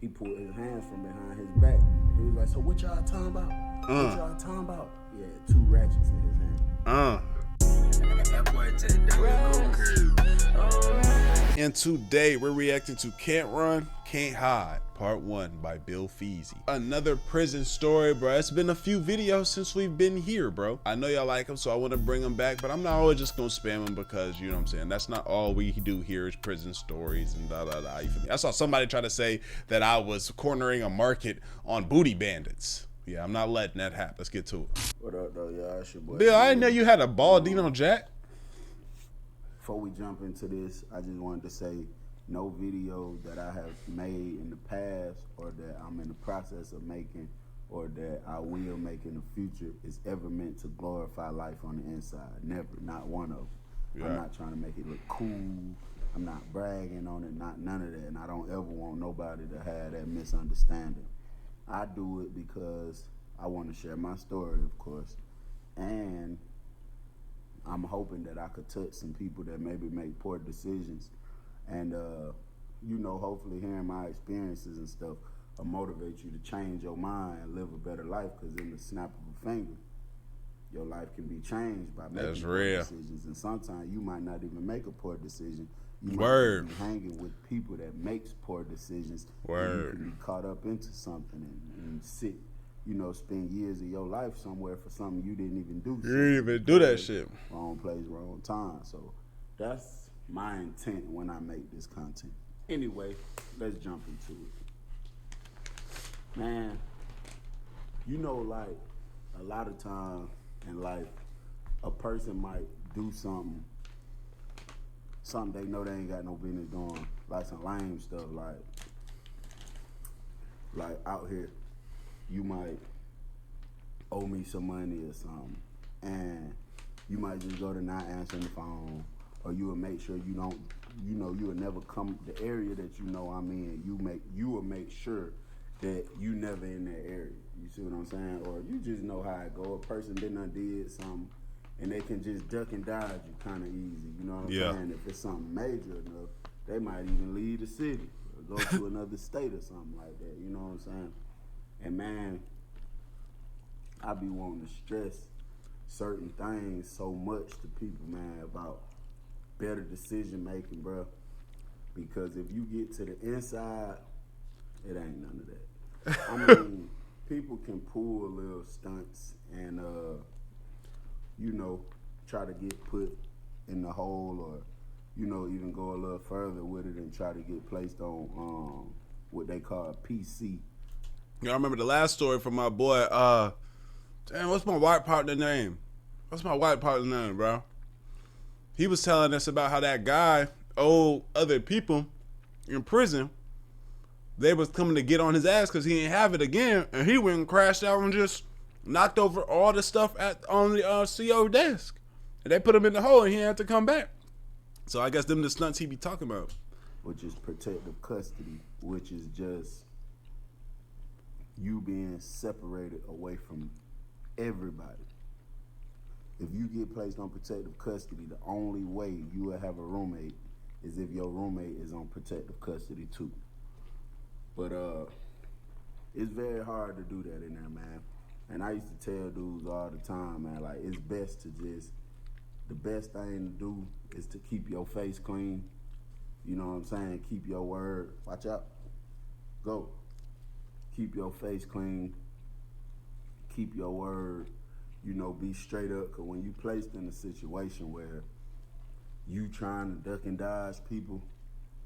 He pulled his hands from behind his back. He was like, "So what y'all talking about? What y'all talking about?" He had 2 ratchets in his hand. And today we're reacting to Can't Run, Can't Hide, Part 1 by Bill Feezy. Another prison story, bro. It's been a few videos since we've been here, bro. I know y'all like them, so I want to bring them back, but I'm not always just gonna spam them because, you know what I'm saying, that's not all we do here is prison stories and da da da. You feel me? I saw somebody try to say that I was cornering a market on booty bandits. Yeah, I'm not letting that happen. Let's get to it. What up, though, y'all? It's your boy. Bill, I didn't know you had a Baldino Jack. Before we jump into this, I just wanted to say no video that I have made in the past or that I'm in the process of making or that I will make in the future is ever meant to glorify life on the inside. Never, not one of them. Yeah. I'm not trying to make it look cool. I'm not bragging on it, not none of that. And I don't ever want nobody to have that misunderstanding. I do it because I want to share my story, of course, and I'm hoping that I could touch some people that maybe make poor decisions, and you know, hopefully hearing my experiences and stuff will motivate you to change your mind and live a better life. Because in the snap of a finger, your life can be changed by making poor decisions, and sometimes you might not even make a poor decision. You might be hanging with people that makes poor decisions. And you can be caught up into something and sit, you know, spend years of your life somewhere for something you didn't even do. You didn't even do that shit. Wrong place, wrong time. So that's my intent when I make this content. Anyway, let's jump into it. Man, you know, like a lot of times in life, a person might do something they know they ain't got no business doing, like some lame stuff, like out here, you might owe me some money or something, and you might just go to not answering the phone, or you will make sure you don't, you know, you will never come the area that you know I'm in. You will make sure that you never in that area. You see what I'm saying? Or you just know how it go. A person did something, and they can just duck and dodge you kind of easy. You know what I'm saying? If it's something major enough, they might even leave the city or go to another state or something like that. You know what I'm saying? And man, I be wanting to stress certain things so much to people, man, about better decision making, bro. Because if you get to the inside, it ain't none of that. I mean, people can pull little stunts and you know, try to get put in the hole, or, you know, even go a little further with it and try to get placed on what they call PC. You know, I remember the last story from my boy, damn, what's my white partner name? Bro? He was telling us about how that guy owed other people in prison. They was coming to get on his ass because he didn't have it again, and he went and crashed out and just knocked over all the stuff on the CO desk. And they put him in the hole and he had to come back. So I guess them the stunts he be talking about. Which is protective custody, which is just you being separated away from everybody. If you get placed on protective custody, the only way you will have a roommate is if your roommate is on protective custody too. But it's very hard to do that in there, man. And I used to tell dudes all the time, man, like, it's best to just, the best thing to do is to keep your face clean. You know what I'm saying? Keep your word. Watch out. Go. Keep your face clean. Keep your word. You know, be straight up. Because when you placed in a situation where you trying to duck and dodge people,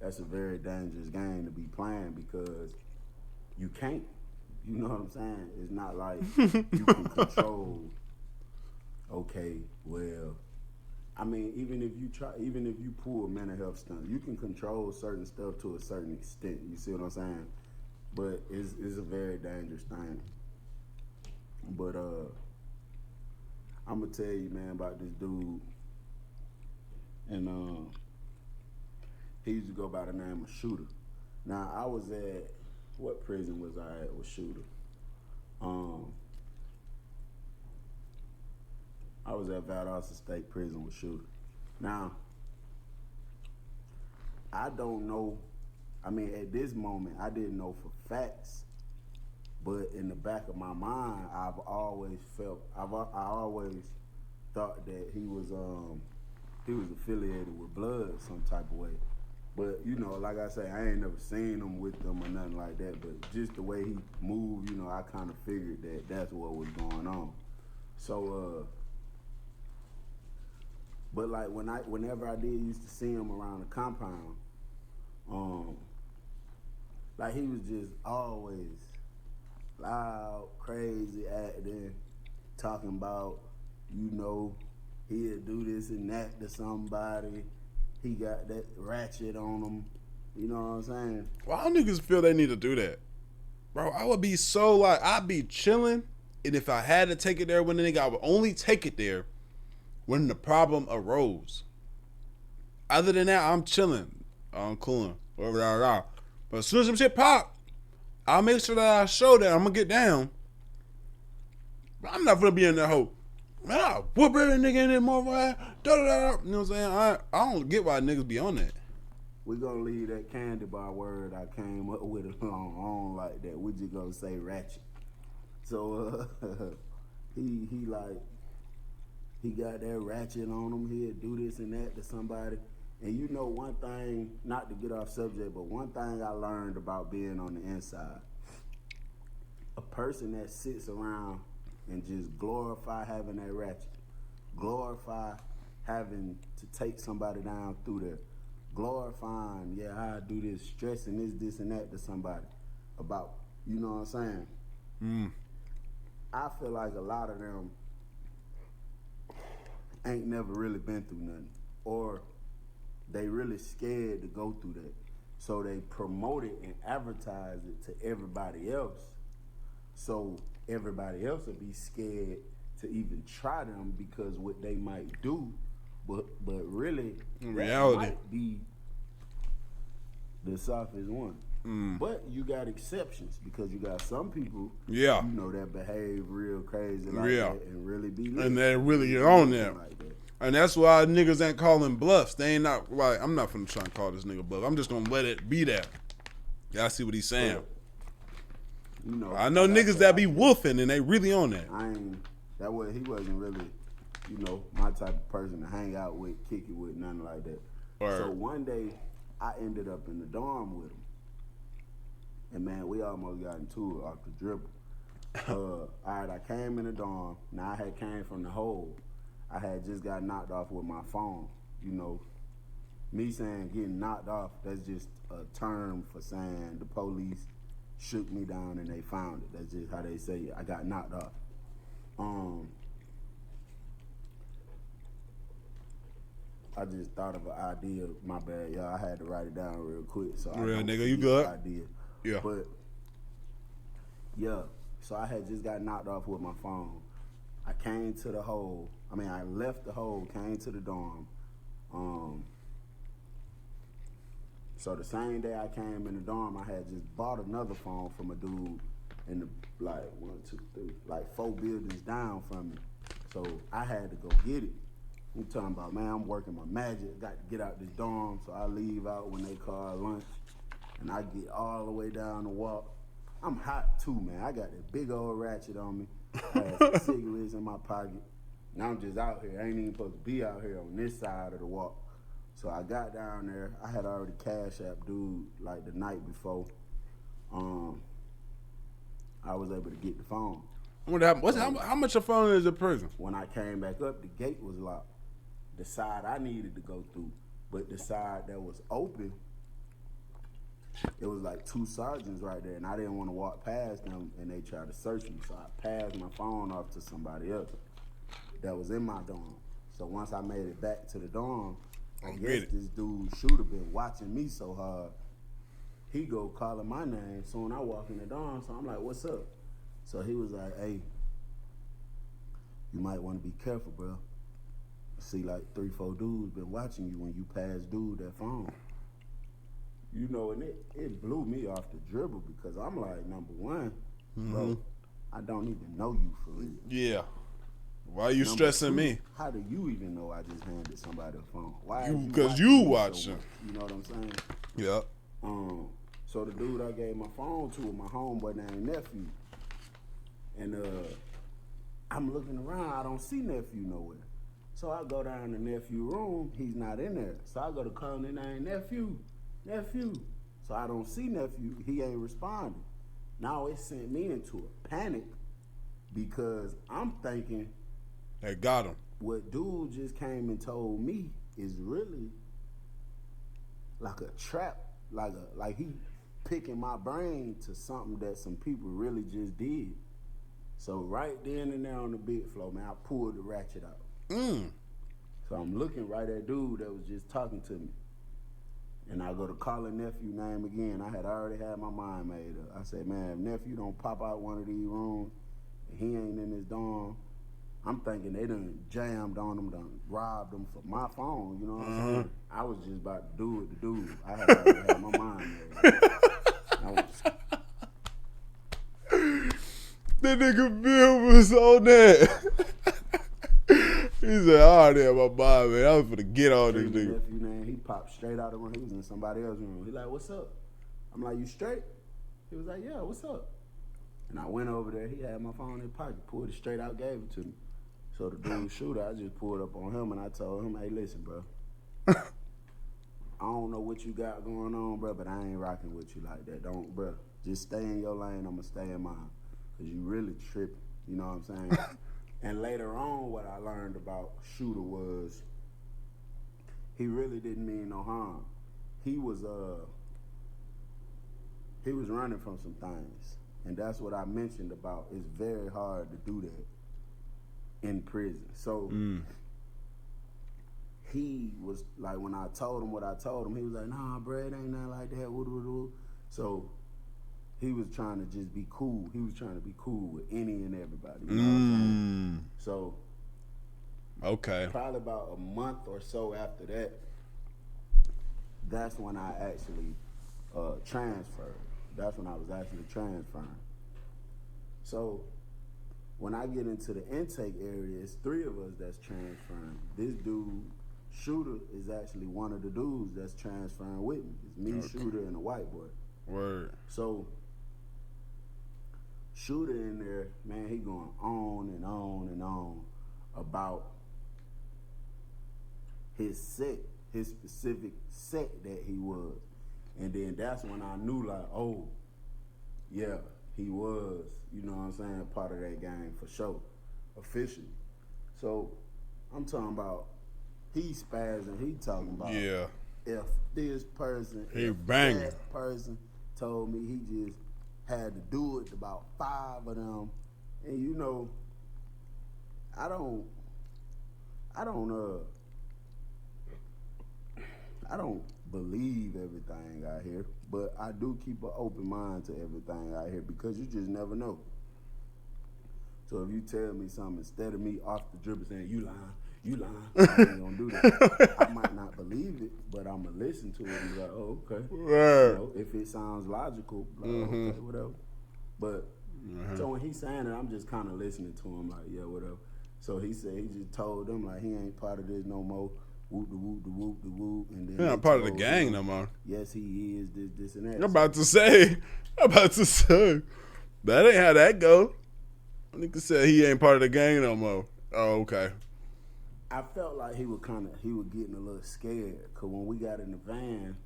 that's a very dangerous game to be playing because you can't. You know what I'm saying? It's not like you can control, okay, well, I mean, even if you pull a mental health stunt, you can control certain stuff to a certain extent. You see what I'm saying? But it's a very dangerous thing. But I'm gonna tell you, man, about this dude, and he used to go by the name of Shooter. Now, I was at, what prison was I at with Shooter? I was at Valdosta State Prison with Shooter. Now, I don't know I mean, at this moment, I didn't know for facts, but in the back of my mind, I always thought that he was affiliated with Blood some type of way. But you know, like I say, I ain't never seen him with them or nothing like that. But just the way he moved, you know, I kind of figured that that's what was going on. So, but like whenever I did used to see him around the compound, like he was just always loud, crazy acting, talking about, you know, he'll do this and that to somebody. He got that ratchet on him. You know what I'm saying? Why niggas feel they need to do that? Bro, I would be so like, I'd be chilling, and if I had to take it there when the nigga, I would only take it there when the problem arose. Other than that, I'm chilling. I'm cooling. But as soon as some shit pop, I'll make sure that I show that I'm gonna get down. But I'm not gonna be in that hole. Man, I'll whoop every nigga in there, motherfucker. You know what I'm saying? I don't get why niggas be on that. We gonna leave that candy bar word I came up with on like that. We just gonna say ratchet. So he got that ratchet on him. He'll do this and that to somebody. And you know one thing, not to get off subject, but one thing I learned about being on the inside. A person that sits around and just glorify having that ratchet, glorify having to take somebody down through there, glorifying, yeah, I do this, stressing this and that to somebody about, you know what I'm saying? I feel like a lot of them ain't never really been through nothing, or they really scared to go through that. So they promote it and advertise it to everybody else. So everybody else will be scared to even try them because what they might do, but really in reality might be the softest one. But you got exceptions because you got some people, you know, that behave real crazy like that and really be lit. And they really get on there. Like that. And that's why niggas ain't calling bluffs. They ain't not like, I'm not finna try and call this nigga bluff. I'm just gonna let it be that. Y'all see what he's saying. You know, I know niggas that be woofing and they really on that. He wasn't really, you know, my type of person to hang out with, kick it with, nothing like that. So one day, I ended up in the dorm with him. And man, we almost got into it off the dribble. All right, I came in the dorm. Now I had came from the hole. I had just got knocked off with my phone. You know, me saying getting knocked off, that's just a term for saying the police shook me down and they found it. That's just how they say it. I got knocked off. I just thought of an idea. My bad, y'all. I had to write it down real quick. So real nigga, you good? Idea. Yeah. But yeah, so I had just got knocked off with my phone. I came to the hole. I mean, I left the hole, came to the dorm. So the same day I came in the dorm, I had just bought another phone from a dude in the, like, 4 buildings down from me. So I had to go get it. I'm talking about, man, I'm working my magic. Got to get out this dorm, so I leave out when they call lunch. And I get all the way down the walk. I'm hot too, man. I got that big old ratchet on me. I had some cigarettes in my pocket. And I'm just out here. I ain't even supposed to be out here on this side of the walk. So I got down there. I had already Cash App dude like the night before. I was able to get the phone. How much a phone is in prison? When I came back up, the gate was locked. The side I needed to go through, but the side that was open, it was like 2 sergeants right there, and I didn't want to walk past them, and they tried to search me. So I passed my phone off to somebody else that was in my dorm. So once I made it back to the dorm, I guess this dude should have been watching me so hard. He go calling my name soon I walk in the dorm, so I'm like, what's up? So he was like, hey, you might want to be careful, bro. See, like 3-4 dudes been watching you when you pass dude that phone. You know, and it blew me off the dribble because I'm like, number one, bro, I don't even know you for real. Yeah. Why are you stressing me? How do you even know I just handed somebody a phone? Why? Because you watching. You know what I'm saying? Yeah. So the dude I gave my phone to was my homeboy named Nephew. And I'm looking around, I don't see Nephew nowhere. So I go down to Nephew room, he's not in there. So I go to call him, name Nephew. So I don't see Nephew, he ain't responding. Now it sent me into a panic because I'm thinking They got him. what dude just came and told me is really like a trap, like he picking my brain to something that some people really just did. So right then and there on the bed floor, man, I pulled the ratchet out. So I'm looking right at dude that was just talking to me. And I go to calling Nephew name again. I had already had my mind made up. I said, man, if Nephew don't pop out one of these rooms and he ain't in his dorm, I'm thinking they done jammed on him, done robbed him for my phone, you know what I'm saying? I was just about to do it to dude. I had already had my mind made up. That nigga Bill was on that. He said, "All right, there, my boy, man. I was finna get on this nigga." Nephew, man, he popped straight out of the room. He was in somebody else's room. He like, "What's up?" I'm like, "You straight?" He was like, "Yeah, what's up?" And I went over there. He had my phone in his pocket, pulled it straight out, gave it to me. So the dude shooter, I just pulled up on him and I told him, "Hey, listen, bro. I don't know what you got going on, bro, but I ain't rocking with you like that. Don't, bro. Just stay in your lane. I'ma stay in mine, cause you really tripping. You know what I'm saying?" And later on, what I learned about Shooter was he really didn't mean no harm. He was running from some things, and that's what I mentioned about. It's very hard to do that in prison. So he was like, when I told him what I told him, he was like, "Nah, bro, it ain't nothing like that." Woo-doo-doo. So he was trying to just be cool. He was trying to be cool with any and everybody. You know what I'm saying? So, okay. Probably about a month or so after that, that's when I actually transferred. That's when I was actually transferring. So, when I get into the intake area, it's 3 of us that's transferring. This dude, Shooter, is actually one of the dudes that's transferring with me. It's me, okay. Shooter, and a white boy. Word. So, Shooter in there, man, he going on and on and on about his set, his specific set that he was. And then that's when I knew, like, oh, yeah, he was, you know what I'm saying, part of that gang for sure, officially. So, I'm talking about, he spazzing, he talking about, if this person, if that person told me he just had to do it to about 5 of them, and you know, I don't believe everything I hear, but I do keep an open mind to everything I hear because you just never know. So if you tell me something, instead of me off the dribble saying, you lying, I ain't gonna do that. I might not believe it, but I'm gonna listen to it and be like, oh, okay. Right. You know, if it sounds logical, like, okay, whatever. But, so when he's saying it, I'm just kind of listening to him like, yeah, whatever. So he said, he just told them, like, he ain't part of this no more. Whoop, the whoop, the whoop, the whoop. And then he's not part of the gang no more. Yes, he is, this, and that. I'm about to say. That ain't how that go. Nigga said he ain't part of the gang no more. Oh, okay. I felt like he was getting a little scared, because when we got in the van,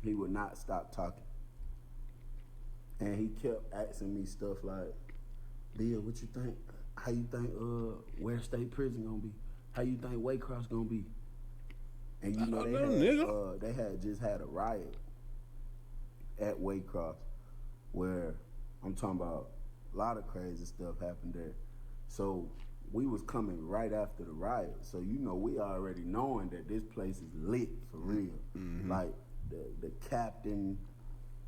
he would not stop talking. And he kept asking me stuff like, Bill, what you think? How you think Ware State Prison gonna be? How you think Waycross gonna be? And you know they had just had a riot at Waycross where I'm talking about a lot of crazy stuff happened there. So we was coming right after the riot. So you know we already knowing that this place is lit for real. Mm-hmm. Like the captain,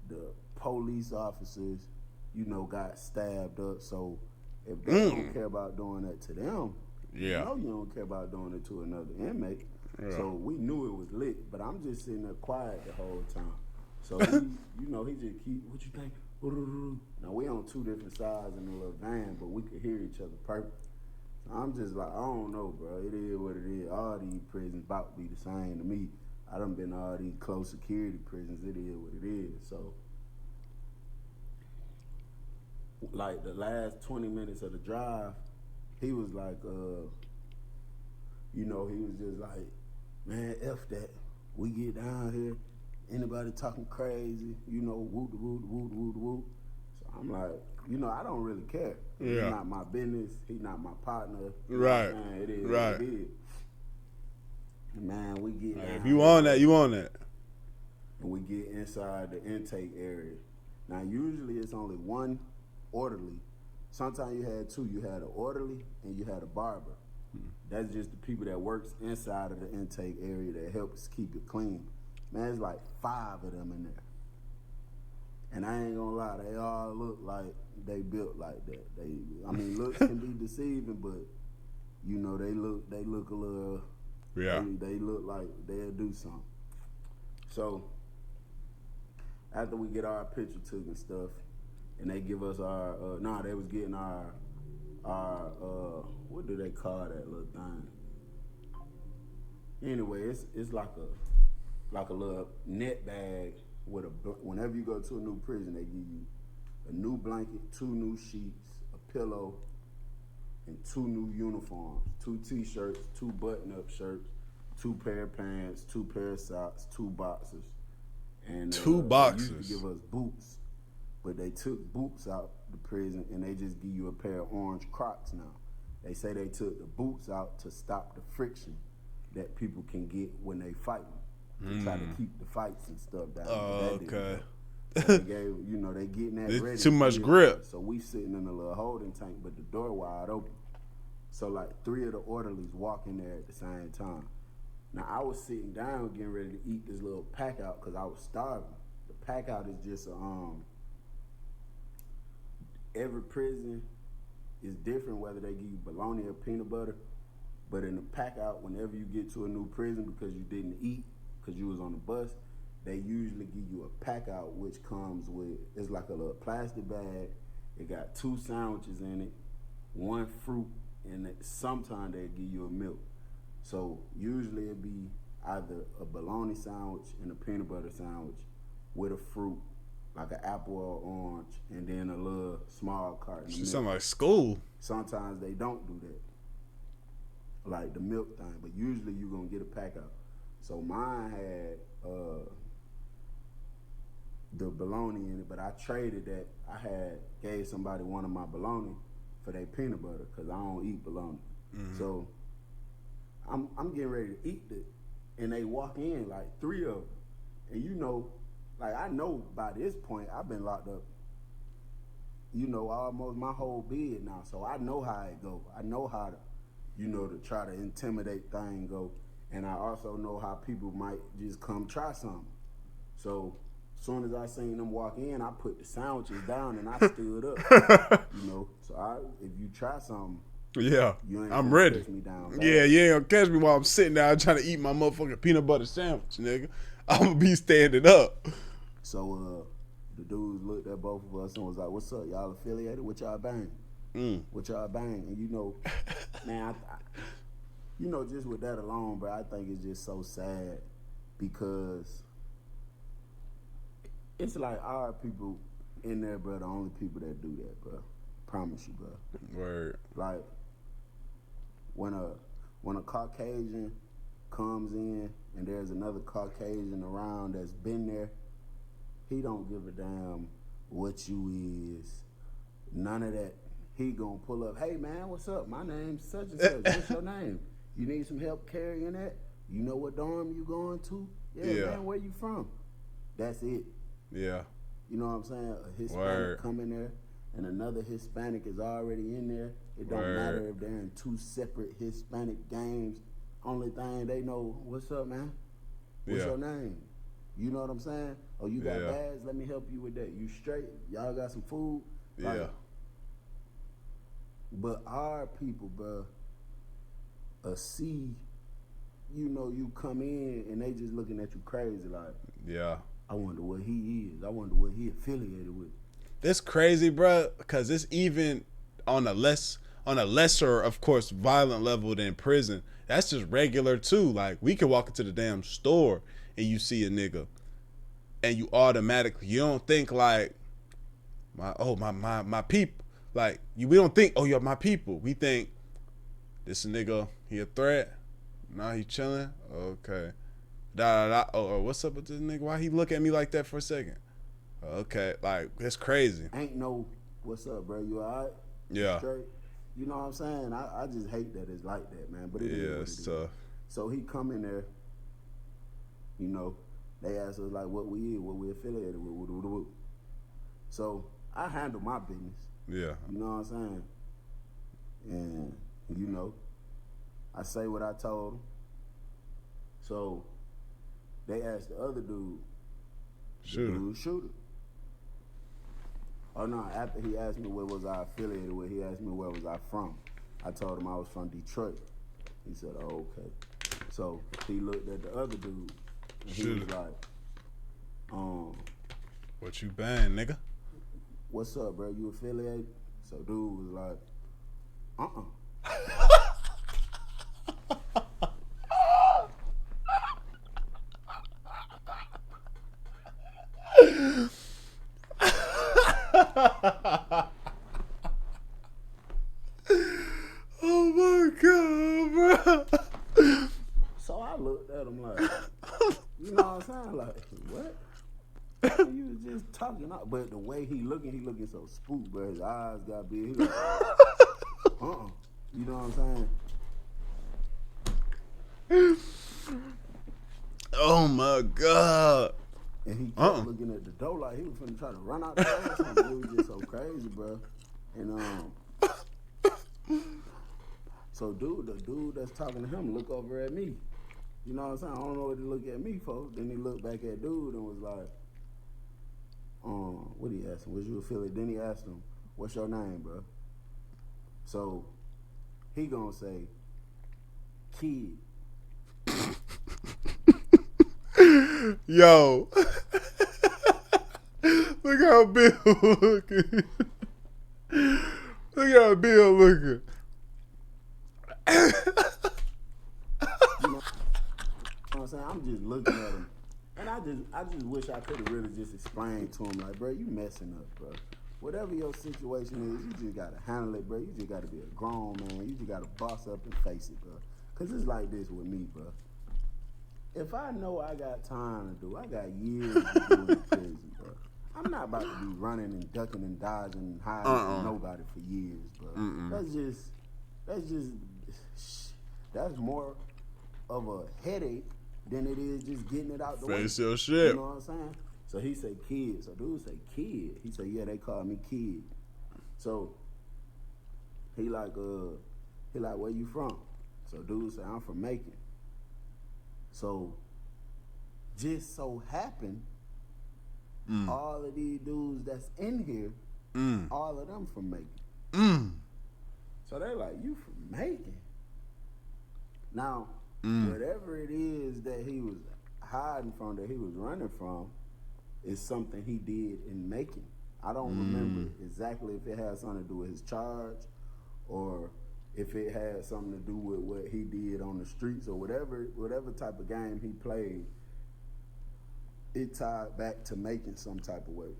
the police officers, you know, got stabbed up. So if they don't care about doing that to them, you know you don't care about doing it to another inmate. Yeah. So we knew it was lit, but I'm just sitting there quiet the whole time. So he, you know, he just keep, what you think? Now we on 2 different sides in the little van, but we could hear each other perfect. So I'm just like, I don't know, bro. It is what it is. All these prisons about to be the same to me. I done been to all these close security prisons. It is what it is. So, like the last 20 minutes of the drive, he was like, he was just like, man, F that. We get down here, anybody talking crazy, whoop, whoop, whoop, whoop, whoop. So I'm like, I don't really care. Yeah. He's not my business. He's not my partner. Right. It is right. what it is. Man, we get down if you on that, you on that. And we get inside the intake area. Now, usually it's only one orderly. Sometimes you had two. You had an orderly and you had a barber. That's just the people that works inside of the intake area that helps keep it clean. Man, it's like 5 of them in there. And I ain't gonna lie, they all look like they built like that. Looks can be deceiving, but they look a little. Yeah. They look like they'll do something. So after we get our picture took and stuff, and they give us our they was getting our what do they call that little thing? Anyway, it's like a little net bag with whenever you go to a new prison, they give you a new blanket, 2 new sheets, a pillow, and 2 new uniforms, 2 t-shirts, 2 button-up shirts, 2 pair of pants, 2 pair of socks, 2 boxers. And 2 boxers. They used to give us boots, but they took boots out the prison and they just give you a pair of orange Crocs now. They say they took the boots out to stop the friction that people can get when they fight to try to keep the fights and stuff down. Oh, okay. So they gave, they getting that ready. Too much grip. So we sitting in a little holding tank, but the door wide open. So like 3 of the orderlies walk in there at the same time. Now I was sitting down getting ready to eat this little pack out because I was starving. The pack out is just every prison is different whether they give you bologna or peanut butter. But in the pack out, whenever you get to a new prison because you didn't eat, because you was on the bus, they usually give you a pack out which comes with, it's like a little plastic bag. It got 2 sandwiches in it, 1 fruit, and sometimes they give you a milk. So usually it'd be either a bologna sandwich and a peanut butter sandwich with a fruit, like an apple or orange, and then a little small carton. She sound like school. Sometimes they don't do that, like the milk thing, but usually you're gonna get a pack out. So mine had the bologna in it, but I traded that. I gave somebody one of my bologna for their peanut butter because I don't eat bologna. Mm-hmm. So I'm getting ready to eat it, and they walk in like 3 of them, and like I know by this point I've been locked up, almost my whole bid now, so I know how it go. I know how to, to try to intimidate thing go, and I also know how people might just come try something. So as soon as I seen them walk in, I put the sandwiches down and I stood up. So if you try something, yeah, you ain't I'm ready. Catch me down yeah, you ain't gonna catch me while I'm sitting down trying to eat my motherfucking peanut butter sandwich, nigga. I'm gonna be standing up. So the dudes looked at both of us and was like, "What's up? Y'all affiliated? What y'all bang? What y'all bang?" And man, just with that alone, bro, I think it's just so sad because it's like our people in there, bro, the only people that do that, bro. Promise you, bro. Word. Like when a Caucasian comes in and there's another Caucasian around that's been there, he don't give a damn what you is. None of that. He gonna pull up, "Hey man, what's up? My name's such and such. What's your name? You need some help carrying that? You know what dorm you going to? Yeah. Man, where you from?" That's it. Yeah. You know what I'm saying? A Hispanic come in there and another Hispanic is already in there. It don't matter if they're in 2 separate Hispanic games. Only thing they know, "What's up, man? What's your name? You know what I'm saying? Oh, you got bags? Let me help you with that. You straight? Y'all got some food?" Yeah. But our people, bro, see, you come in and they just looking at you crazy like, yeah. I wonder what he is. I wonder what he affiliated with. That's crazy, bro, because it's even on a lesser, of course, violent level than prison. That's just regular too. Like we can walk into the damn store and you see a nigga, and you automatically, you don't think like, my people. Like, we don't think, oh, you're my people. We think, this nigga, he a threat? Nah, he chilling? Okay. Oh, what's up with this nigga? Why he look at me like that for a second? Okay, like, it's crazy. Ain't no, what's up, bro? You all right? Yeah. Straight? You know what I'm saying? I just hate that it's like that, man. But it is what it it's is. tough. So he come in there, you know, they ask us, like, what we affiliated with. So I handle my business. Yeah. You know what I'm saying? And, you know, I say what I told him. So they asked the other dude, shooter. Oh no, after he asked me where was I affiliated with, he asked me where was I from. I told him I was from Detroit. He said, oh, okay. So he looked at the other dude and he was like, what you bang, nigga? What's up, bro? You affiliated? So dude was like, Oh my god, bro. So I looked at him like, you know what I'm saying? Like, what? You was just talking, but the way he looking so spooked, bro. His eyes got big. He like, You know what I'm saying? Oh my god. And he kept looking at the door like he was finna try to run out the door or something. It was just so crazy, bro. And so the dude that's talking to him look over at me. You know what I'm saying? I don't know what he look at me for. Then he looked back at dude and was like, what he asked him? Was you affiliated? Then he asked him, what's your name, bro? So he gonna say, Kid. Yo. Look how Bill looking. Look how Bill looking. You know what I'm saying? I'm just looking at him. And I just wish I could have really just explained to him, like, bro, you messing up, bro. Whatever your situation is, you just gotta handle it, bro. You just gotta be a grown man. You just gotta boss up and face it, bro. Cause it's like this with me, bro. If I know I got time to do, I got years to do in prison, bro. I'm not about to be running and ducking and dodging and hiding from nobody for years, bro. That's more of a headache than it is just getting it out the way. Face your shit. You know what I'm saying? So he say kid. So dude say kid. He said, yeah, they call me kid. So he like, where you from? So dude say, I'm from Macon. So just so happened, all of these dudes that's in here, all of them from Macon. So they're like, you from Macon? Now, whatever it is that he was hiding from, that he was running from, is something he did in Macon. I don't remember exactly if it had something to do with his charge or if it had something to do with what he did on the streets or whatever type of game he played. It tied back to Macon some type of way.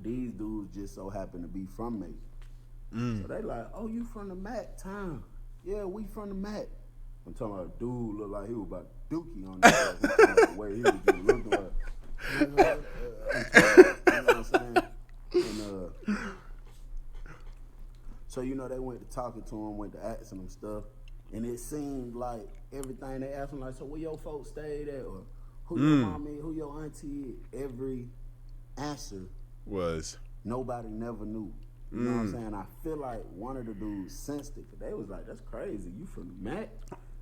These dudes just so happen to be from Macon. So they like, oh, you from the Mac town? Yeah, we from the Mac. I'm talking about a dude looked like he was about dookie on the way he was just looking like. You know what I'm saying? And so they went to talking to him, went to asking him stuff, and it seemed like everything they asked him, like, so where your folks stayed at, or who your mommy, who your auntie, every answer was nobody never knew. You know what I'm saying? I feel like one of the dudes sensed it, because they was like, that's crazy. You from the Mac?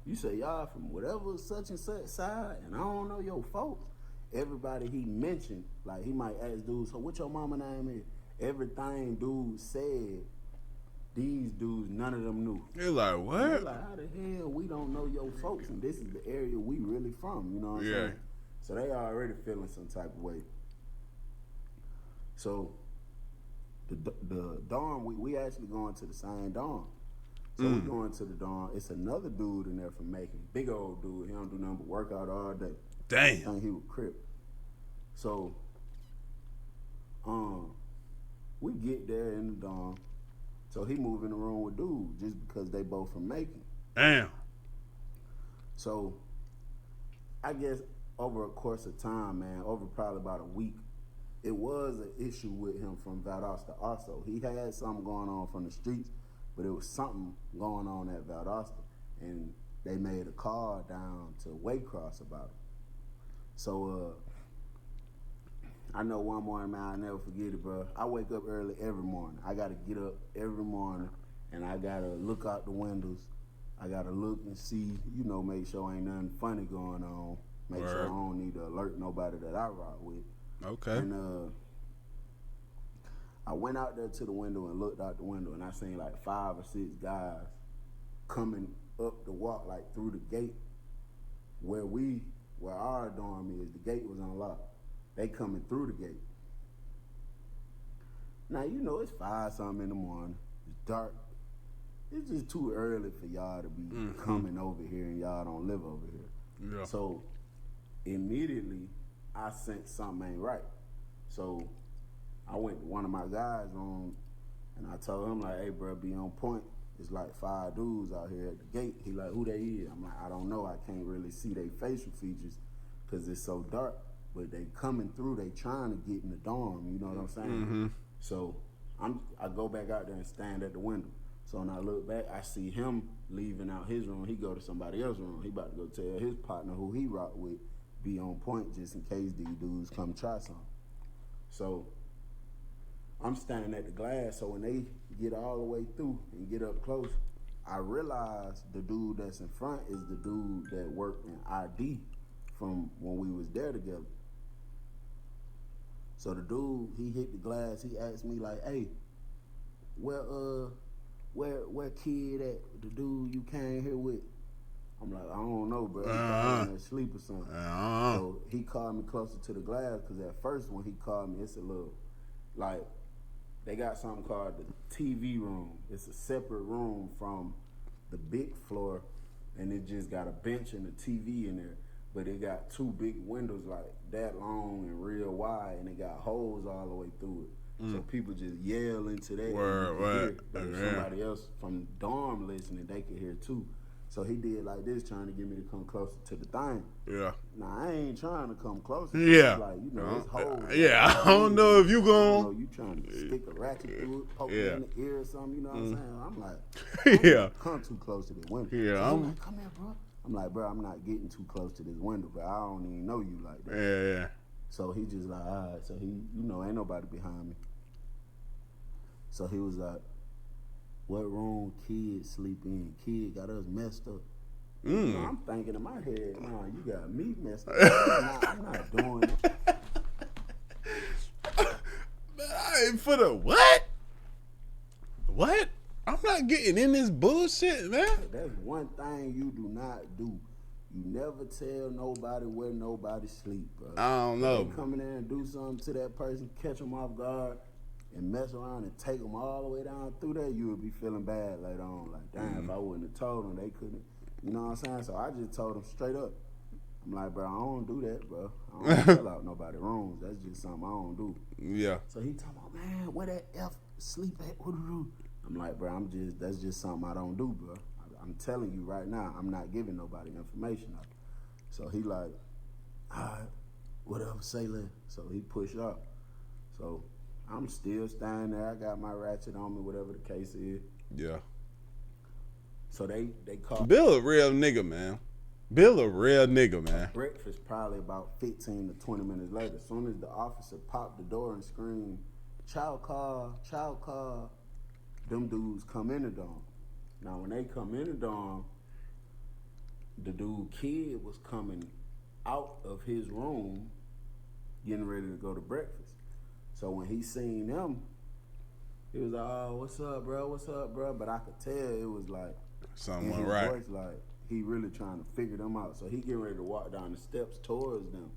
You say y'all from whatever such and such side, and I don't know your folks. Everybody he mentioned, like he might ask dudes, so what your mama name is? Everything dude said, these dudes, none of them knew. They're like, what? They're like, how the hell we don't know your folks, and this is the area we really from, you know what I'm saying? So they already feeling some type of way. So the dorm, we actually going to the same dorm. So we going to the dorm. It's another dude in there from Macon, big old dude. He don't do nothing but work out all day. Damn. I think he was Crip. So, we get there in the dorm. So he moved in the room with dude just because they both from Macon. Damn. So, I guess over a course of time, man, over probably about a week, it was an issue with him from Valdosta also. He had something going on from the streets, but it was something going on at Valdosta. And they made a call down to Waycross about it. So, I know one morning, man, I'll never forget it, bro. I wake up early every morning. I got to get up every morning, and I got to look out the windows. I got to look and see, make sure ain't nothing funny going on. Make sure I don't need to alert nobody that I rock with. Okay. And I went out there to the window and looked out the window, and I seen like 5 or 6 guys coming up the walk, like through the gate where our dorm is. The gate was unlocked. They coming through the gate. Now, it's 5-something in the morning. It's dark. It's just too early for y'all to be coming over here, and y'all don't live over here. Yeah. So, immediately, I sensed something ain't right. So, I went to one of my guys' room, and I told him, like, hey, bro, be on point. It's like 5 dudes out here at the gate. He like, who they is? I'm like, I don't know. I can't really see their facial features because it's so dark. But they coming through. They trying to get in the dorm. You know what I'm saying? Mm-hmm. So I go back out there and stand at the window. So when I look back, I see him leaving out his room. He go to somebody else's room. He about to go tell his partner who he rock with, be on point just in case these dudes come try something. So I'm standing at the glass. So when they get all the way through and get up close, I realize the dude that's in front is the dude that worked in ID from when we was there together. So the dude, he hit the glass. He asked me like, "Hey, where kid at? The dude you came here with?" I'm like, "I don't know, bro. He probably asleep or something." So he called me closer to the glass because at first when he called me, it's a little like they got something called the TV room. It's a separate room from the big floor, and it just got a bench and a TV in there. But it got 2 big windows like that long and real wide, and it got holes all the way through it. So people just yell into that. Word. If somebody else from the dorm listening, they could hear too. So he did like this, trying to get me to come closer to the thing. Yeah. Now, I ain't trying to come closer. Yeah. It's like, it's holes. Yeah, I don't know if you gon'. You trying to stick a ratchet through it, poke it in the ear or something, you know what I'm saying? I'm like, come too close to the window. Yeah. So I'm like, come here, bro. I'm like, bro, I'm not getting too close to this window, but I don't even know you like that. Yeah. So he just like, all right. So he, ain't nobody behind me. So he was like, what room kid sleep in? Kid got us messed up. I'm thinking in my head, nah, you got me messed up. I'm not doing it. Man, I ain't for the what? What? I'm not getting in this bullshit, man. That's one thing you do not do. You never tell nobody where nobody sleep, bro. I don't know. They come in there and do something to that person, catch them off guard, and mess around and take them all the way down through there, you would be feeling bad later on. Like, damn, if I wouldn't have told them, they couldn't. You know what I'm saying? So I just told them straight up. I'm like, bro, I don't do that, bro. I don't fill out nobody's rooms. That's just something I don't do. Yeah. So he talking about, man, where that F sleep at? What do you do? I'm like, bro, that's just something I don't do, bro. I'm telling you right now, I'm not giving nobody information out. So he like, all right, whatever, say less. So he pushed up. So I'm still standing there. I got my ratchet on me, whatever the case is. Yeah. So they called. Bill a real nigga, man. Bill a real nigga, man. Breakfast probably about 15 to 20 minutes later. As soon as the officer popped the door and screamed, child car, them dudes come in the dorm. Now, when they come in the dorm, the dude kid was coming out of his room, getting ready to go to breakfast. So when he seen them, he was like, "Oh, what's up, bro? What's up, bro?" But I could tell it was like something in his right. voice, like he really trying to figure them out. So he getting ready to walk down the steps towards them.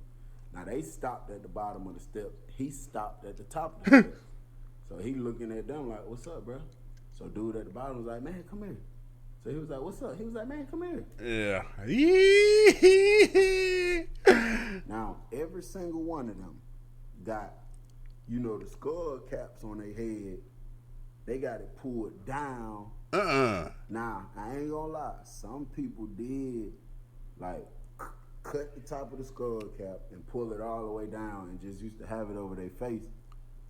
Now they stopped at the bottom of the steps. He stopped at the top of the steps. So he looking at them like, "What's up, bro?" So dude at the bottom was like, "Man, come here." So he was like, what's up? He was like, man, come here. Yeah. Now, every single one of them got, the skull caps on their head. They got it pulled down. Now, I ain't gonna lie. Some people did, like, cut the top of the skull cap and pull it all the way down and just used to have it over their face,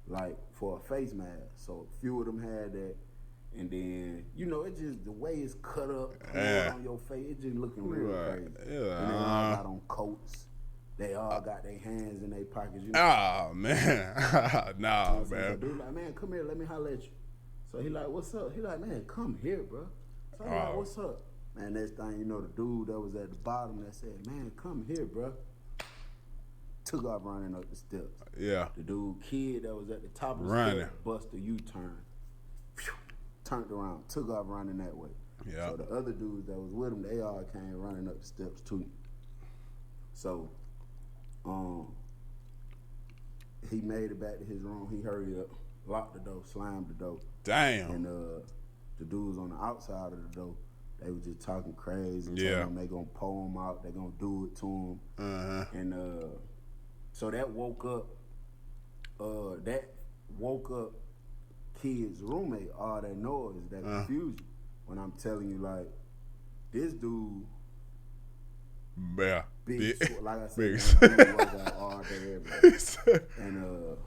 like, for a face mask. So, a few of them had that. And then, it just, the way it's cut up on your face, it just looking real crazy. Yeah. And they all got on coats. They all got their hands in their pockets. Oh, man. Nah, so man. So dude like, man, come here, let me holler at you. So he like, what's up? He like, man, come here, bro. So I'm like, what's up? Man, next thing you know, the dude that was at the bottom that said, man, come here, bro, took off running up the steps. Yeah. The kid that was at the top of the steps bust a U-turn. Turned around, took off running that way. Yeah. So the other dudes that was with him, they all came running up the steps too. So, he made it back to his room. He hurried up, locked the door, slammed the door. Damn. And the dudes on the outside of the door, they was just talking crazy. Yeah. Telling them they gonna pull him out. They gonna do it to him. And so that woke up. Kid's roommate. All that noise, that confusion. When I'm telling you, like, this dude. Yeah. Big. Like I said, big. Dude was out all day every day. And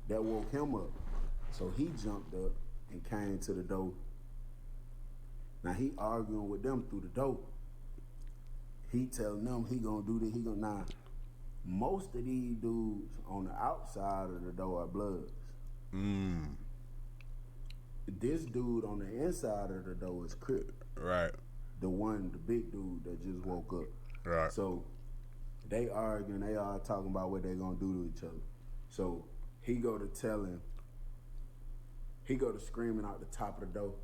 that woke him up. So he jumped up and came to the door. Now he arguing with them through the door. He telling them he gonna do this, Now, most of these dudes on the outside of the door are bloods. This dude on the inside of the door is Crip. Right. The big dude that just woke up. Right. So they arguing, they all talking about what they gonna do to each other. So he go to screaming out the top of the door,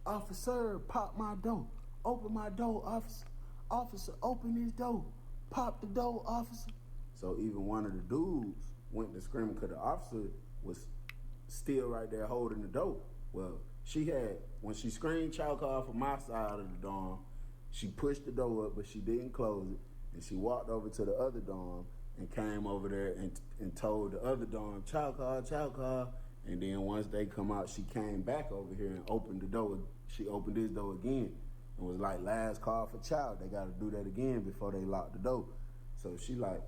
officer, pop my door. Open my door, officer. Officer, open his door. Pop the door, officer. So even one of the dudes went to screaming because the officer was still right there holding the door. Well, when she screamed chalk off from my side of the dorm, she pushed the door up, but she didn't close it. And she walked over to the other dorm and came over there and told the other dorm, chalk off. And then once they come out, she came back over here and opened the door. She opened this door again and was like, last call for child. They got to do that again before they lock the door. So she like,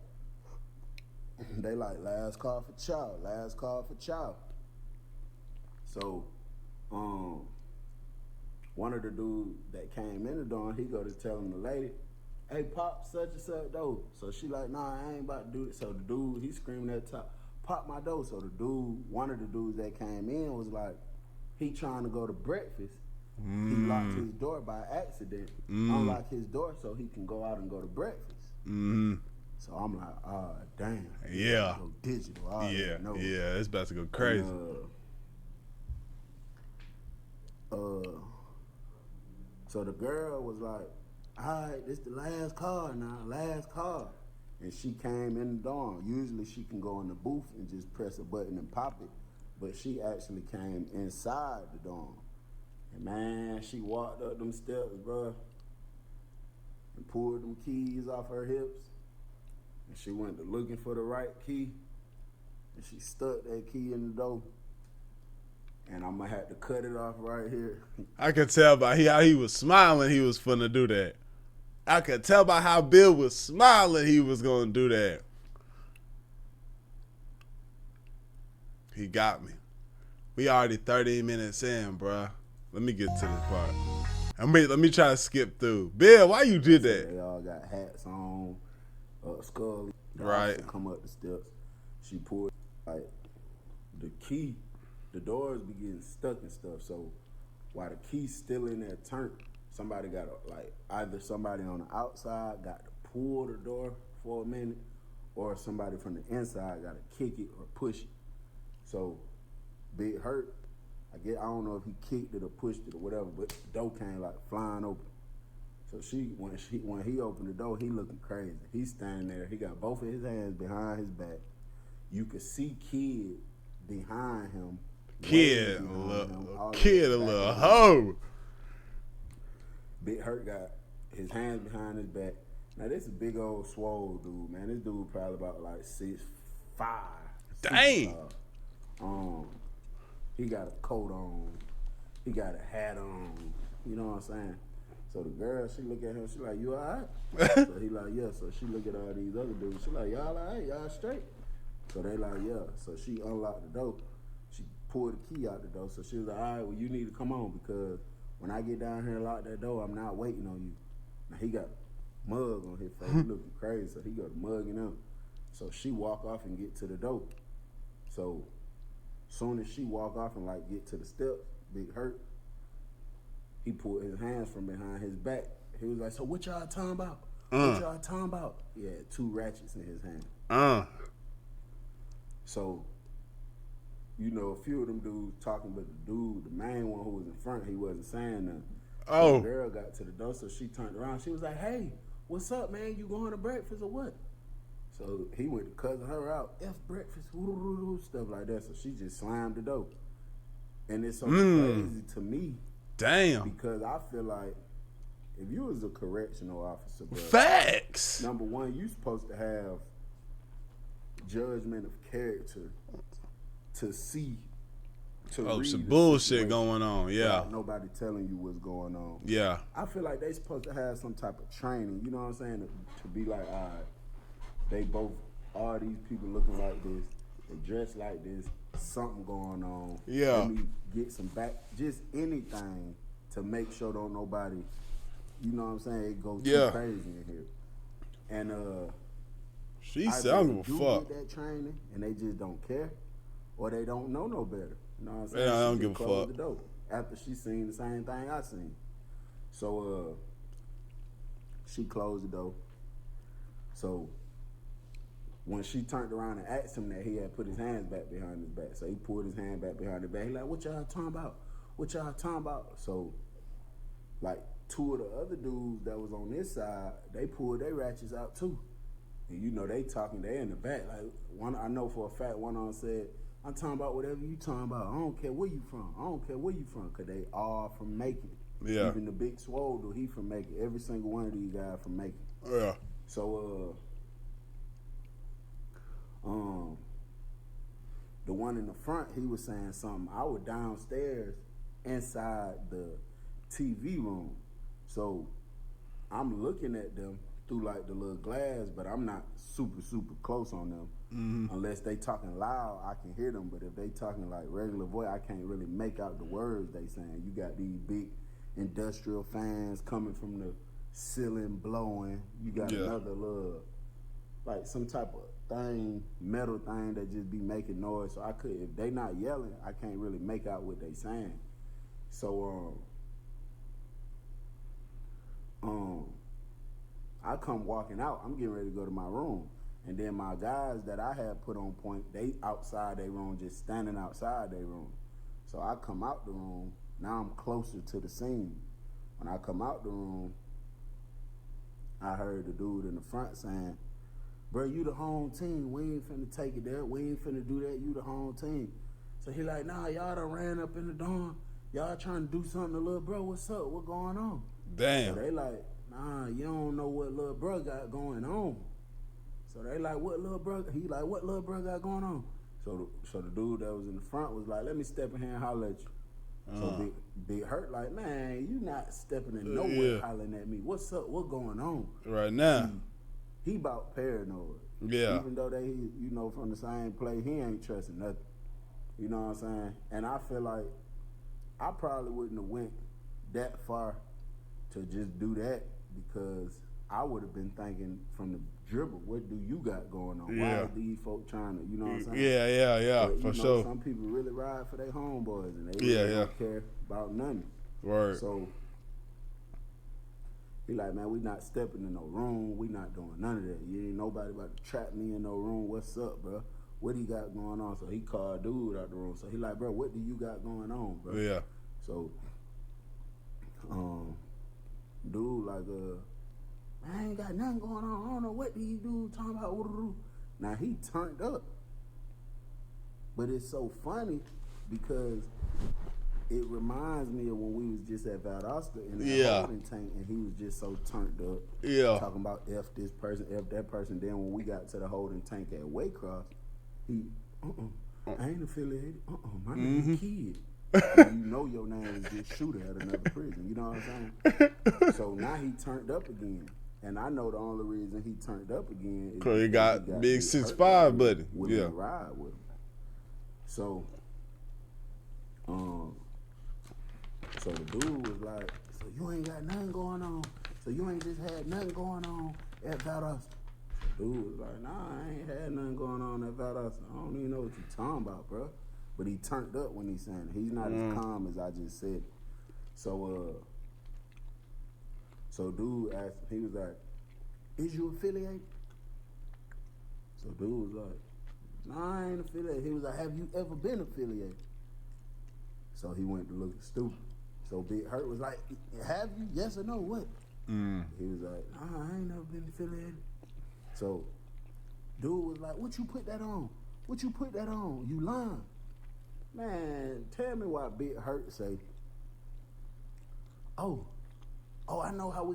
they like, last call for child. So, one of the dudes that came in the dorm, he go to telling the lady, hey, pop such and such door. So she like, nah, I ain't about to do it. So the dude, he screaming at the top, pop my door. So the dude, one of the dudes that came in was like, he trying to go to breakfast. He locked his door by accident, unlocked his door so he can go out and go to breakfast. So I'm like, damn. Yeah. Go digital. Yeah, it's about to go crazy. So the girl was like, all right, this the last call now, last call. And she came in the dorm. Usually she can go in the booth and just press a button and pop it. But she actually came inside the dorm. And man, she walked up them steps, bro, and pulled them keys off her hips. And she went to looking for the right key. And she stuck that key in the door. And I'm going to have to cut it off right here. I could tell by how he was smiling he was finna do that. I could tell by how Bill was smiling he was going to do that. He got me. We already 30 minutes in, bruh. Let me get to this part. Let me try to skip through. Bill, why you did that? They all got hats on, skull. Right. Come up the steps. She pulled, like, the key. The doors be getting stuck and stuff. So while the key's still in there turned, somebody got to, like, either somebody on the outside got to pull the door for a minute, or somebody from the inside got to kick it or push it. So Big hurt. I don't know if he kicked it or pushed it or whatever, but the door came like flying open. So when he opened the door, he looking crazy. He's standing there. He got both of his hands behind his back. You could see Kid behind him. A little hoe. Big Hurt got his hands behind his back. Now this is a big old swole dude, man. This dude probably about like 6'5". Dang. He got a coat on. He got a hat on. You know what I'm saying? So the girl, she look at him. She like, you all right? So he like, yeah. So she look at all these other dudes. She like, y'all all right? Y'all straight? So they like, yeah. So she unlocked the door. She pulled the key out the door. So she was like, all right, well, you need to come on because when I get down here and lock that door, I'm not waiting on you. Now he got a mug on his face. He looking crazy. So he got a mug in him. So she walk off and get to the door. So soon as she walk off and like get to the steps, Big Hurt, he pulled his hands from behind his back. He was like, so what y'all talking about? What y'all talking about? He had 2 ratchets in his hand. So, you know, a few of them dudes talking, but the dude, the main one who was in front, he wasn't saying nothing. Oh. So the girl got to the door, so she turned around. She was like, hey, what's up, man? You going to breakfast or what? So he went to cussing her out. F breakfast, stuff like that. So she just slammed the door. And it's so crazy to me. Damn. Because I feel like if you was a correctional officer, bro, facts. Number one, you supposed to have judgment of character to see, to read some the bullshit situation going on. Yeah. without nobody telling you what's going on. Yeah. I feel like they supposed to have some type of training. You know what I'm saying? To be like, all right, they both, all these people looking like this, they dress like this, something going on. Yeah. Let me get some back, just anything to make sure don't nobody, you know what I'm saying, it goes too crazy in here. And she said, I don't give a fuck. Get that training and they just don't care, or they don't know no better. You know what I'm saying? Yeah, I don't She give just a closed fuck. the door after she seen the same thing I seen. So she closed the door. So when she turned around and asked him that, he had put his hands back behind his back. So he pulled his hand back behind his back. He like, what y'all talking about? What y'all talking about? So, like, 2 of the other dudes that was on this side, they pulled their ratchets out too. And you know, they talking, they in the back. Like, one, I know for a fact, one of them said, I'm talking about whatever you talking about. I don't care where you from. I don't care where you from. Because they all from Macon. Yeah. Even the big swole dude, he from Macon. Every single one of these guys from Macon. Yeah. So, the one in the front, he was saying something. I was downstairs inside the TV room. So I'm looking at them through like the little glass, but I'm not super close on them. Unless they talking loud, I can hear them. But if they talking like regular voice, I can't really make out the words they saying. You got these big industrial fans coming from the ceiling blowing. You got another little, like some type of thing, metal thing that just be making noise. So I could, if they not yelling, I can't really make out what they saying. So I come walking out. I'm getting ready to go to my room, and then my guys that I had put on point, they outside their room, just standing outside their room. So I come out the room. Now I'm closer to the scene. When I come out the room, I heard the dude in the front saying, bro, you the home team. We ain't finna take it there. We ain't finna do that. You the home team. So he like, nah, y'all done ran up in the dorm. Y'all trying to do something to little bro. What's up? What going on? Damn. So they like, nah, you don't know what little bro got going on. So they like, what little bro? He like, what little bro got going on? So the dude that was in the front was like, let me step in here and holler at you. So Big Hurt like, man, you not stepping in nowhere hollering at me. What's up? What going on? Right now. He about paranoid. Yeah. Even though they, you know, from the same play, he ain't trusting nothing. You know what I'm saying? And I feel like I probably wouldn't have went that far to just do that because I would have been thinking from the dribble, what do you got going on? Why are these folk trying to, you know what I'm saying? Yeah, but, for you know, sure. Some people really ride for their homeboys and they really don't care about nothing. Right. So he like, man, we not stepping in no room. We not doing none of that. You ain't nobody about to trap me in no room. What's up, bro? What he got going on? So he called dude out the room. So he like, bro, what do you got going on, bro? Yeah. So, dude like, I ain't got nothing going on. I don't know what these dudes talking about. Now he turned up. But it's so funny because it reminds me of when we was just at Valdosta in the holding tank, and he was just so turned up. Yeah. Talking about F this person, F that person. Then when we got to the holding tank at Waycross, he, I ain't affiliated. My name Kid. And you know your name is just shooter at another prison. You know what I'm saying? So now he turned up again. And I know the only reason he turned up again is because he got big 6'5" buddy. Yeah. Ride with him. So, so the dude was like, so you ain't got nothing going on. So you ain't just had nothing going on at Valdosta. The dude was like, nah, I ain't had nothing going on at Valdosta. I don't even know what you talking about, bro. But he turned up when he's saying it. He's not as calm as I just said. So, so dude asked, he was like, is you affiliated? So dude was like, nah, I ain't affiliated. He was like, have you ever been affiliated? So he went to look stupid. So Big Hurt was like, have you? Yes or no? What? He was like, nah, I ain't never been affiliated. So dude was like, what you put that on? What you put that on? You lying. Man, tell me why Big Hurt say, oh, I know how we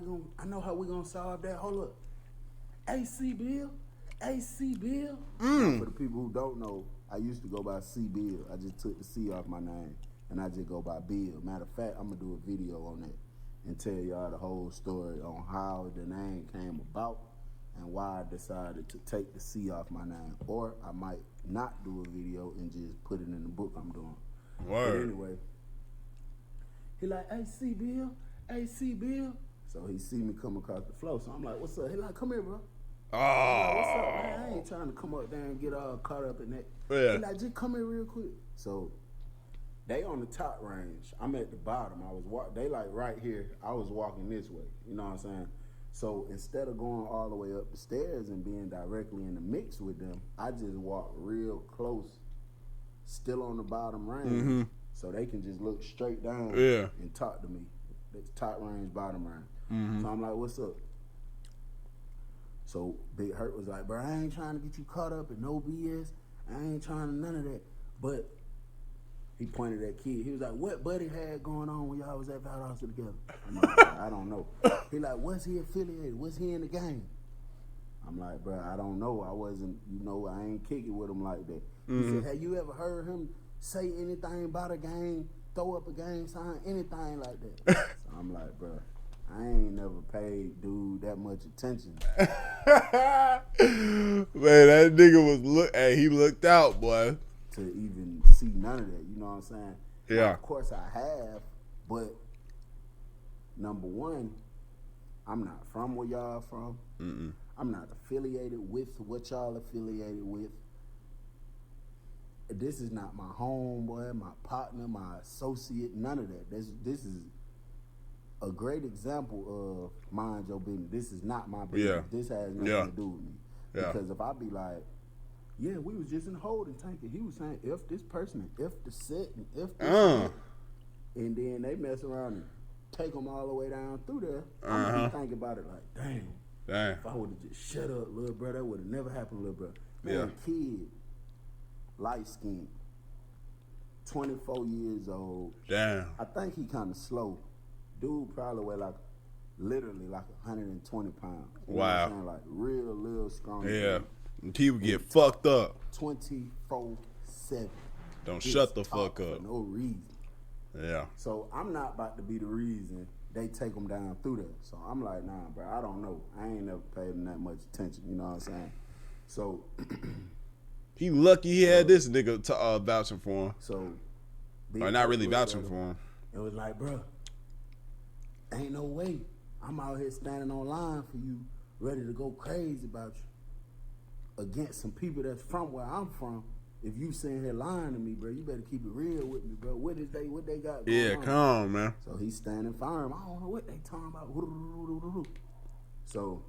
gonna solve that. Hold up. AC Bill. Now, for the people who don't know, I used to go by C Bill. I just took the C off my name and I just go by Bill. Matter of fact, I'm gonna do a video on that and tell y'all the whole story on how the name came about and why I decided to take the C off my name. Or I might not do a video and just put it in the book I'm doing. Word. But anyway, he like, hey, C Bill. So he see me come across the floor. So I'm like, what's up? He like, come here, bro. Oh. Like, what's up, man? I ain't trying to come up there and get all caught up in that. Yeah. He like, just come here real quick. So they on the top range. I'm at the bottom. They like right here. I was walking this way. You know what I'm saying? So instead of going all the way up the stairs and being directly in the mix with them, I just walked real close, still on the bottom range, so they can just look straight down and talk to me. It's top range, bottom range. So I'm like, what's up? So Big Hurt was like, bro, I ain't trying to get you caught up in no BS. I ain't trying to none of that. But he pointed at Kid. He was like, what Buddy had going on when y'all was at Valdosta together? I'm like, I don't know. He like, was he affiliated? Was he in the game? I'm like, bro, I don't know. I wasn't, I ain't kicking with him like that. He said, have you ever heard him say anything about a game, throw up a game sign, anything like that? So I'm like, bro, I ain't never paid dude that much attention. Man, that nigga he looked out, boy. To even see none of that, you know what I'm saying? Yeah. Now, of course I have, but number one, I'm not from where y'all from. I'm not affiliated with what y'all affiliated with. This is not my homeboy, my partner, my associate, none of that. This is a great example of mind your business. This is not my business. Yeah. This has nothing to do with me. Yeah. Because if I be like, yeah, we was just in the holding tank and he was saying F this person and F the set and F this set. And then they mess around and take them all the way down through there. I'm gonna be thinking about it like, damn. If I would have just shut up, little bro, that would have never happened, little bro. Man, Kid, light skin, 24 years old. Damn. I think he kind of slow. Dude probably weigh literally 120 pounds. You know what I'm saying? Like real little strong. Yeah. And people get fucked up. 24/7. Don't shut the fuck For up. no reason. Yeah. So I'm not about to be the reason they take them down through there. So I'm like, nah, bro, I don't know. I ain't never paid them that much attention. You know what I'm saying? So he lucky he had this nigga vouching for him. So or not really vouching for him. It was like, bro, ain't no way I'm out here standing on line for you, ready to go crazy about you against some people that's from where I'm from. If you sitting here lying to me, bro, you better keep it real with me, bro. What they got going on? Come on, man. So he's standing firm. I don't know what they talking about. So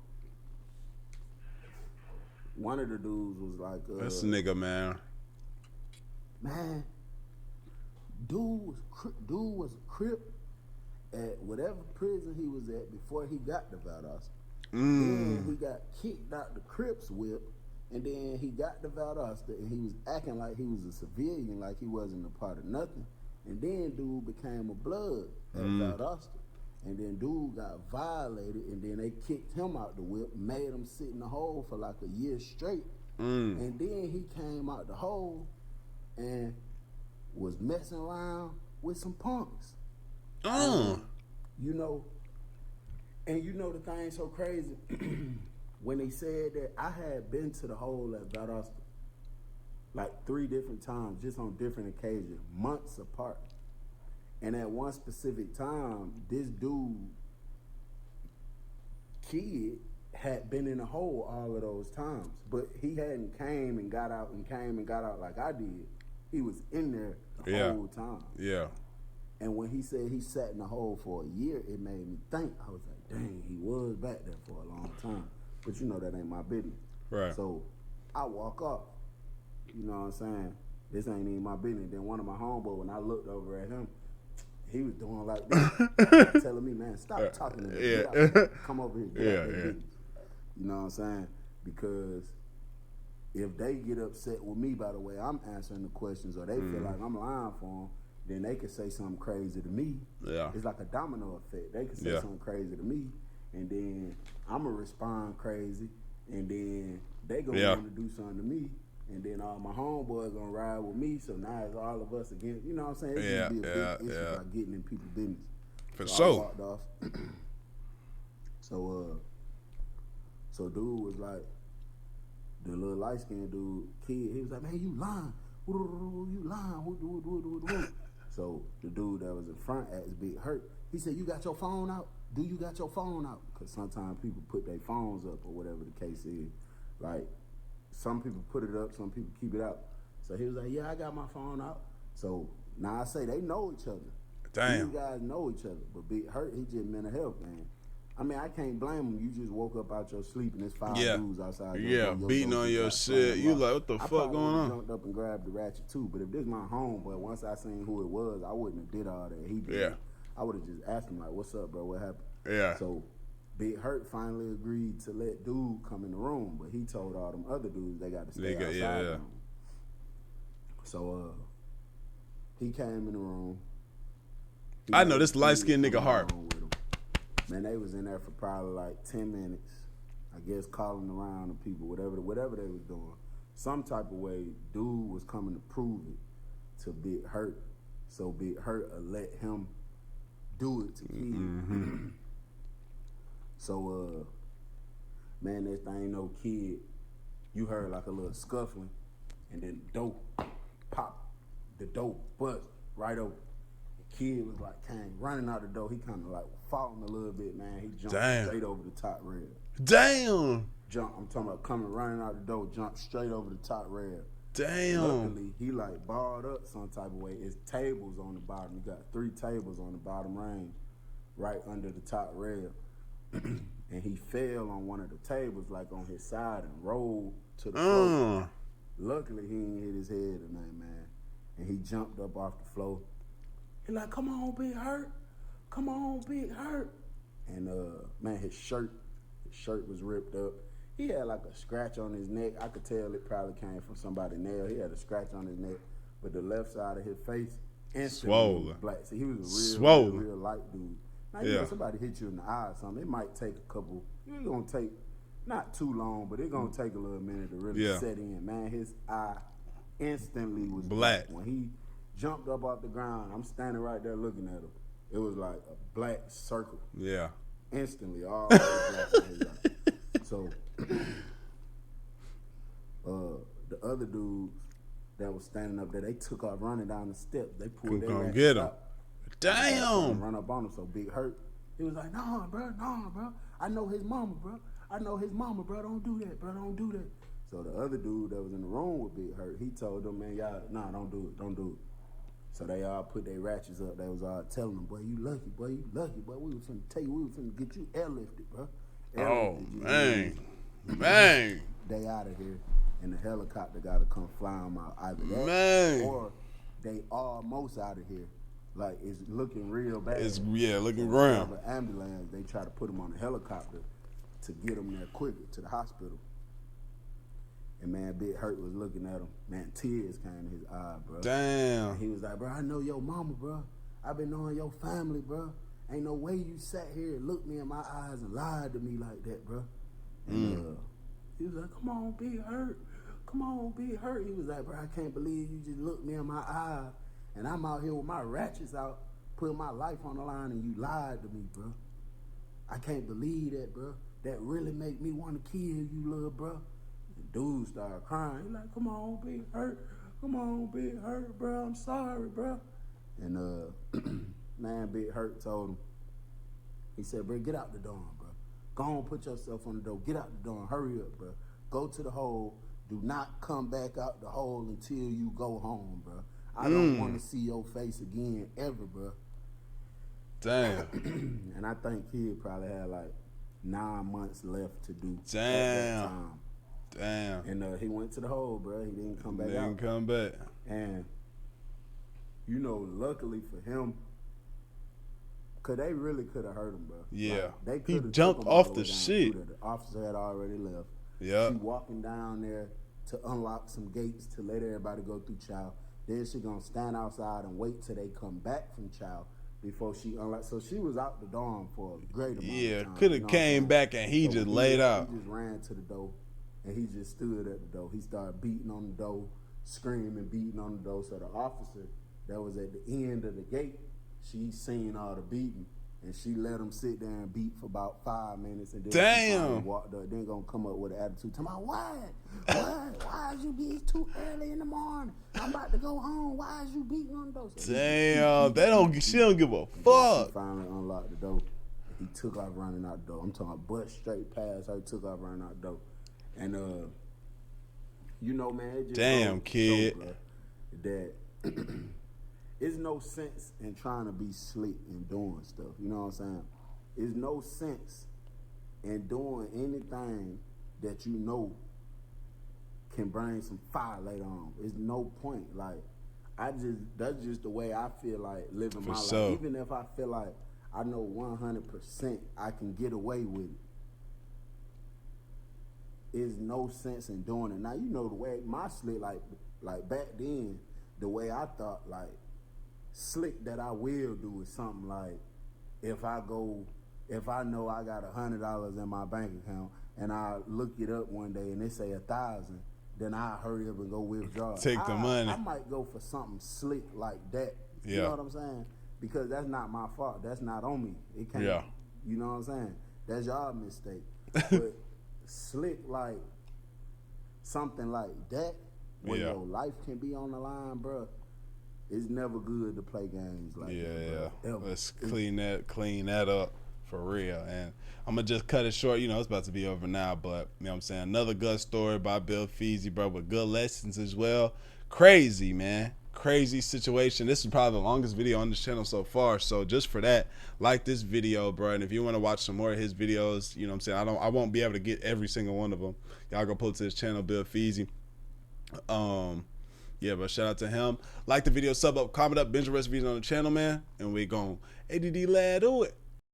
one of the dudes was like, that's a nigga, man. Man, dude was a Crip at whatever prison he was at before he got to Valdosta. Then he got kicked out the Crips whip, and then he got to Valdosta, and he was acting like he was a civilian, like he wasn't a part of nothing. And then dude became a blood at Valdosta. And then dude got violated, and then they kicked him out the whip, made him sit in the hole for like a year straight. And then he came out the hole and was messing around with some punks. You know, and you know the thing so crazy, when they said that, I had been to the hole at Valdosta like 3 different times, just on different occasions, months apart. And at one specific time, this dude, kid, had been in the hole all of those times. But he hadn't came and got out like I did. He was in there the whole time. Yeah. And when he said he sat in the hole for a year, it made me think. I was like, dang, he was back there for a long time. But you know that ain't my business. Right. So I walk off. You know what I'm saying? This ain't even my business. Then one of my homeboys, when I looked over at him, he was doing like this, telling me, man, stop talking to me. Come over here. Get out there. You know what I'm saying? Because if they get upset with me by the way I'm answering the questions, or they feel like I'm lying for them, then they could say something crazy to me. Yeah. It's like a domino effect. They could say something crazy to me, and then I'm going to respond crazy, and then they going to want to do something to me. And then all my homeboys gonna ride with me, so now it's all of us again. You know what I'm saying? It's gonna be a big issue by getting in people's business. For so sure. I walked off. So dude was like, the little light skinned dude, kid, he was like, man, you lying. You lying. So the dude that was in front at his big hurt, he said, you got your phone out? Do you got your phone out? Because sometimes people put their phones up or whatever the case is. Like, some people put it up, some people keep it out. So he was like, yeah, I got my phone out. So now I say they know each other. Damn. These guys know each other. But Big Hurt, he just mental health, man. I mean, I can't blame him. You just woke up out your sleep and there's 5 dudes outside. Beating on your shit. You like, what the fuck going on? I jumped up and grabbed the ratchet too. But if this my homeboy, once I seen who it was, I wouldn't have did all that. He did. Yeah. I would have just asked him like, what's up, bro? What happened? Yeah. So Big Hurt finally agreed to let dude come in the room, but he told all them other dudes they got to stay outside. Yeah. So he came in the room. I know this light skinned nigga hard. Man, they was in there for probably like 10 minutes. I guess calling around the people, whatever they was doing. Some type of way, dude was coming to prove it to Big Hurt. So Big Hurt let him do it to Kid. So, man, this thing no Kid, you heard like a little scuffling, and then the door bust right open. The Kid was like, came running out the door. He kind of like falling a little bit, man. He jumped straight over the top rail. Damn. I'm talking about coming running out the door, jumped straight over the top rail. Damn. Luckily, he like barred up some type of way. It's tables on the bottom. You got 3 tables on the bottom range, right under the top rail. And he fell on one of the tables, like on his side, and rolled to the floor. Luckily, he didn't hit his head or nothing, man. And he jumped up off the floor. He like, come on, Big Hurt. Come on, Big Hurt. And, man, his shirt was ripped up. He had like a scratch on his neck. I could tell it probably came from somebody's nail. He had a scratch on his neck, but the left side of his face instantly was black. See, he was a real light dude. Now, you know, somebody hit you in the eye or something, it might take a couple, it's going to take not too long, but it's going to take a little minute to really set in. Man, his eye instantly was black. When he jumped up off the ground, I'm standing right there looking at him. It was like a black circle. Yeah. Instantly, all black in his eye. So, the other dudes that was standing up there, they took off running down the steps. They pulled their ass get him. Up. Damn. Run up on him. So Big Hurt, he was like, nah, bro. I know his mama, bro. Don't do that, bro. Don't do that. So the other dude that was in the room with Big Hurt, he told them, man, y'all, nah, don't do it. So they all put their ratchets up. They was all telling them, boy, you lucky, boy. We was finna tell you, we was finna get you airlifted, bro. Man. They out of here, and the helicopter got to come fly them out. Either that, or they almost out of here. Like, it's looking real bad. It's, looking ground. The ambulance, they try to put them on a helicopter to get them there quicker to the hospital. And man, Big Hurt was looking at him. Man, tears came in his eye, bro. Damn. And he was like, bro, I know your mama, bro. I've been knowing your family, bro. Ain't no way you sat here and looked me in my eyes and lied to me like that, bro. And he was like, come on, Big Hurt. Come on, Big Hurt. He was like, bro, I can't believe you just looked me in my eyes. And I'm out here with my ratchets out, putting my life on the line, and you lied to me, bro. I can't believe that, bro. That really make me want to kill you, little bro. The dude started crying. He like, come on, Big Hurt. Come on, Big Hurt, bro. I'm sorry, bro. And man, Big Hurt told him, he said, bro, get out the dorm, bro. Go on, put yourself on the door. Get out the dorm. Hurry up, bro. Go to the hole. Do not come back out the hole until you go home, bro. I don't want to see your face again ever, bro. Damn. And I think he probably had like 9 months left to do. Damn. At that time. Damn. And he went to the hole, bro. He didn't come back out. Didn't come back. And, you know, luckily for him, because they really could have hurt him, bro. Yeah. Like, he jumped off the shit. The officer had already left. Yeah. She walking down there to unlock some gates to let everybody go through chow. Then she gonna stand outside and wait till they come back from chow before she unlocked. So she was out the dorm for a great amount of time. Yeah, could have came back and he just laid out. He just ran to the door and he just stood at the door. He started beating on the door, screaming, beating on the door. So the officer that was at the end of the gate, she seen all the beating. And she let him sit there and beat for about 5 minutes, and then she finally walked up. Then gonna come up with an attitude, talking about why is you beating too early in the morning? I'm about to go home. Why is you beating on the door? So Damn, she don't give a fuck. She finally unlocked the door. He took off running out the door. I'm talking about butt straight past her, took off running out the door. And you know, man, it just damn kid, that. There's no sense in trying to be slick and doing stuff. You know what I'm saying? There's no sense in doing anything that you know can bring some fire later on. There's no point. Like, that's just the way I feel like living my life. Even if I feel like I know 100% I can get away with it, there's no sense in doing it. Now, you know the way my slick, like back then, the way I thought, like, slick that I will do is something like, if I know I got $100 in my bank account and I look it up one day and they say 1,000, then I hurry up and go withdraw. Take the money. I might go for something slick like that. Yeah. You know what I'm saying? Because that's not my fault. That's not on me. It can't. Yeah. You know what I'm saying? That's y'all mistake. But slick like something like that, where your life can be on the line, bro. It's never good to play games like that. Yeah. Let's clean that up for real. And I'm gonna just cut it short. You know, it's about to be over now, but you know what I'm saying? Another good story by Bill Feezy, bro, with good lessons as well. Crazy, man. Crazy situation. This is probably the longest video on this channel so far. So just for that, like this video, bro. And if you want to watch some more of his videos, you know what I'm saying? I won't be able to get every single one of them. Y'all go pull to his channel, Bill Feezy. Yeah, but shout out to him. Like the video, sub up, comment up, binge the rest of videos on the channel, man. And we gon' ADD lad do it.